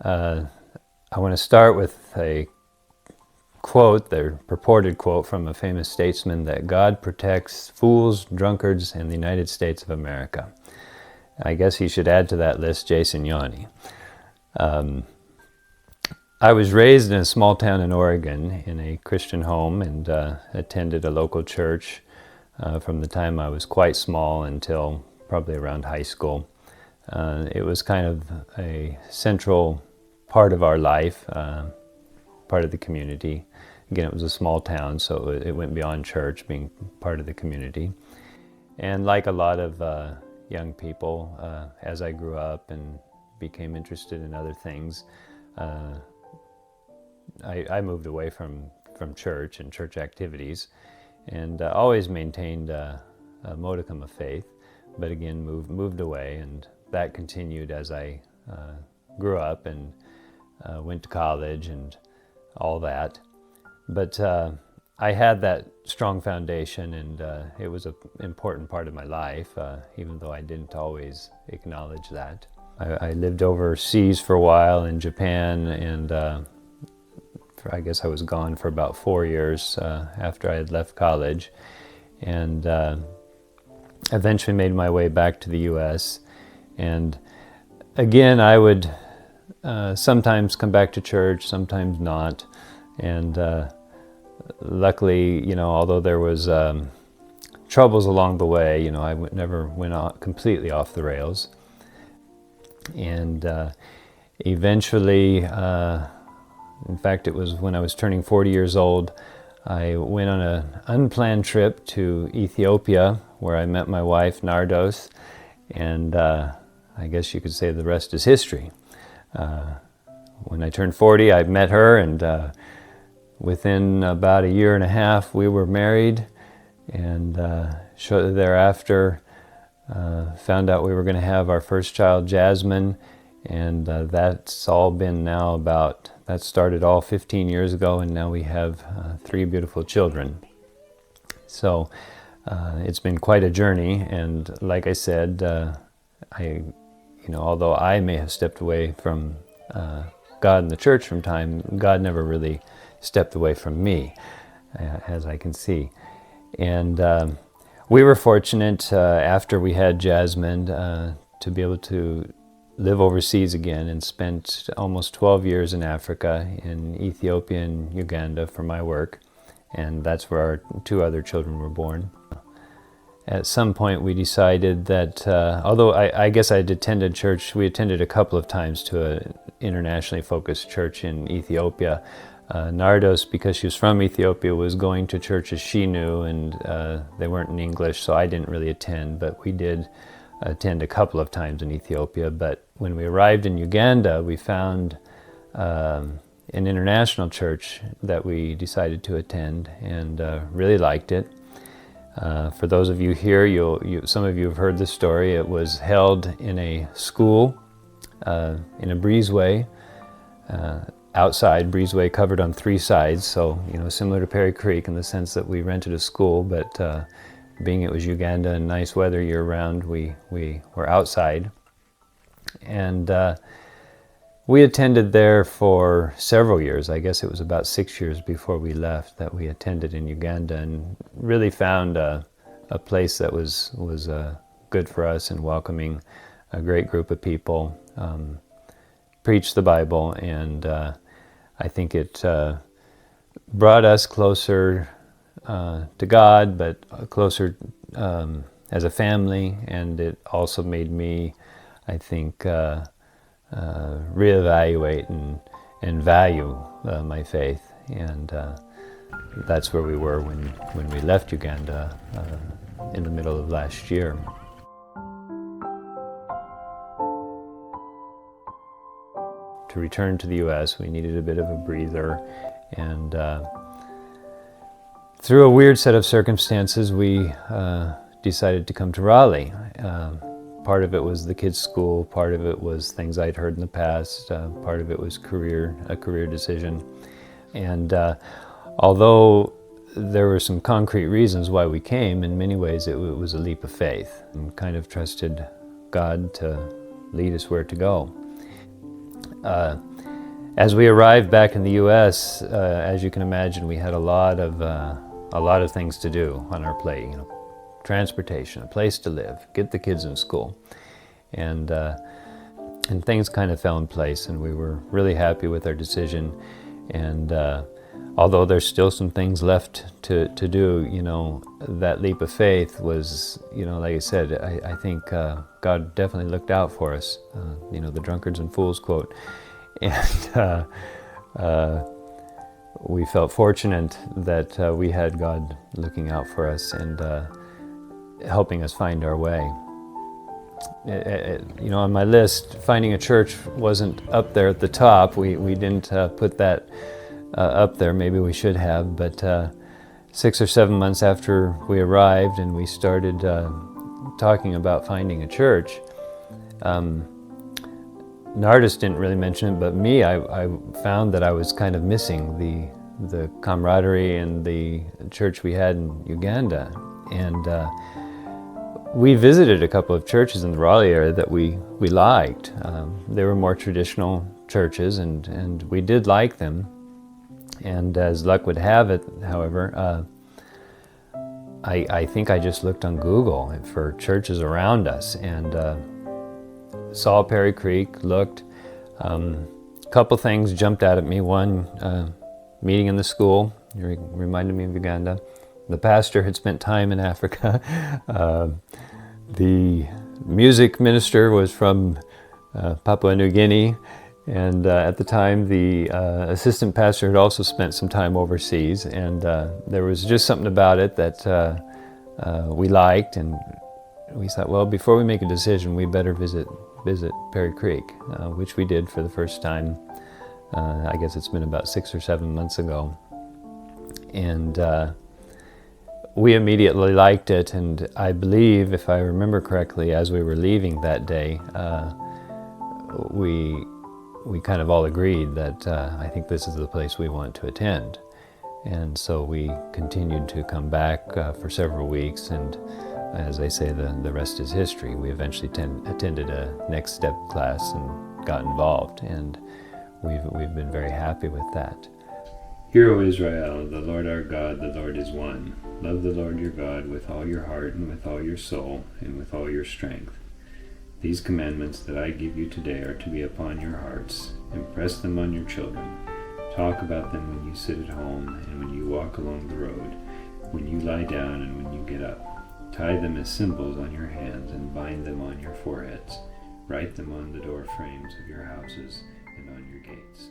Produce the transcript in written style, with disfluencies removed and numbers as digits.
I want to start with a quote, the purported quote from a famous statesman, that God protects fools, drunkards, and the United States of America. I guess he should add to that list Jason Yauney. I was raised in a small town in Oregon in a Christian home and attended a local church from the time I was quite small until probably around high school. It was kind of a central part of our life, part of the community. Again, it was a small town, so it went beyond church, being part of the community. And like a lot of young people, as I grew up and became interested in other things, I moved away from church and church activities, and always maintained a modicum of faith, but again moved away, and that continued as I grew up and went to college and all that. But I had that strong foundation, and it was an important part of my life, even though I didn't always acknowledge that. I lived overseas for a while in Japan, and I guess I was gone for about 4 years after I had left college, and eventually made my way back to the U.S. And again, I would sometimes come back to church, sometimes not. And luckily, although there was troubles along the way, I never went completely off the rails. And eventually, in fact, it was when I was turning 40 years old, I went on an unplanned trip to Ethiopia, where I met my wife, Nardos, and I guess you could say the rest is history. When I turned 40, I met her, and within about a year and a half, we were married, and shortly thereafter, found out we were going to have our first child, Jasmine, and that's all been now that started all 15 years ago, and now we have 3 beautiful children. So it's been quite a journey, and like I said, although I may have stepped away from God and the church from time, God never really stepped away from me, as I can see. And we were fortunate after we had Jasmine to be able to live overseas again, and spent almost 12 years in Africa, in Ethiopia and Uganda for my work, and that's where our 2 other children were born. At some point we decided that, although I guess I'd attended church, we attended a couple of times to an internationally focused church in Ethiopia. Nardos, because she was from Ethiopia, was going to churches she knew, and they weren't in English, so I didn't really attend, but we did attend a couple of times in Ethiopia. But when we arrived in Uganda, we found an international church that we decided to attend, and really liked it. For those of you here, some of you have heard this story. It was held in a school, in a breezeway, outside breezeway covered on 3 sides, so similar to Perry Creek in the sense that we rented a school, but being it was Uganda and nice weather year-round, we were outside. And we attended there for several years. I guess it was about 6 years before we left that we attended in Uganda, and really found a place that was good for us and welcoming, a great group of people, preached the Bible, and I think it brought us closer to God, but closer as a family, and it also made me, I think, reevaluate and value my faith, and that's where we were when we left Uganda in the middle of last year. To return to the U.S., we needed a bit of a breather, and through a weird set of circumstances, we decided to come to Raleigh. Part of it was the kids' school, part of it was things I'd heard in the past, part of it was a career decision. And although there were some concrete reasons why we came, in many ways it was a leap of faith, and kind of trusted God to lead us where to go. As we arrived back in the U.S., as you can imagine, we had a lot of things to do on our plate. Transportation, a place to live, get the kids in school, and things kind of fell in place, and we were really happy with our decision. And although there's still some things left to do, that leap of faith was, like I said, I think God definitely looked out for us. The drunkards and fools quote. And we felt fortunate that we had God looking out for us and helping us find our way. On my list, finding a church wasn't up there at the top. We didn't put that up there. Maybe we should have, but 6 or 7 months after we arrived and we started talking about finding a church, Nardis didn't really mention it, but me, I found that I was kind of missing the camaraderie and the church we had in Uganda. And we visited a couple of churches in the Raleigh area that we liked. They were more traditional churches, and we did like them. And as luck would have it, however, I think I just looked on Google for churches around us, and saw Perry Creek, looked. A couple things jumped out at me. One, meeting in the school, reminded me of Uganda. The pastor had spent time in Africa. The music minister was from Papua New Guinea, and at the time the assistant pastor had also spent some time overseas, and there was just something about it that we liked, and we thought, well, before we make a decision, we better visit Perry Creek, which we did for the first time. I guess it's been about 6 or 7 months ago. And we immediately liked it, and I believe, if I remember correctly, as we were leaving that day, we kind of all agreed that I think this is the place we want to attend. And so we continued to come back for several weeks, and as they say, the rest is history. We eventually attended a next step class and got involved, and we've been very happy with that. Hear, O Israel, the Lord our God, the Lord is one. Love the Lord your God with all your heart and with all your soul and with all your strength. These commandments that I give you today are to be upon your hearts. Impress them on your children. Talk about them when you sit at home and when you walk along the road, when you lie down and when you get up. Tie them as symbols on your hands and bind them on your foreheads. Write them on the door frames of your houses and on your gates.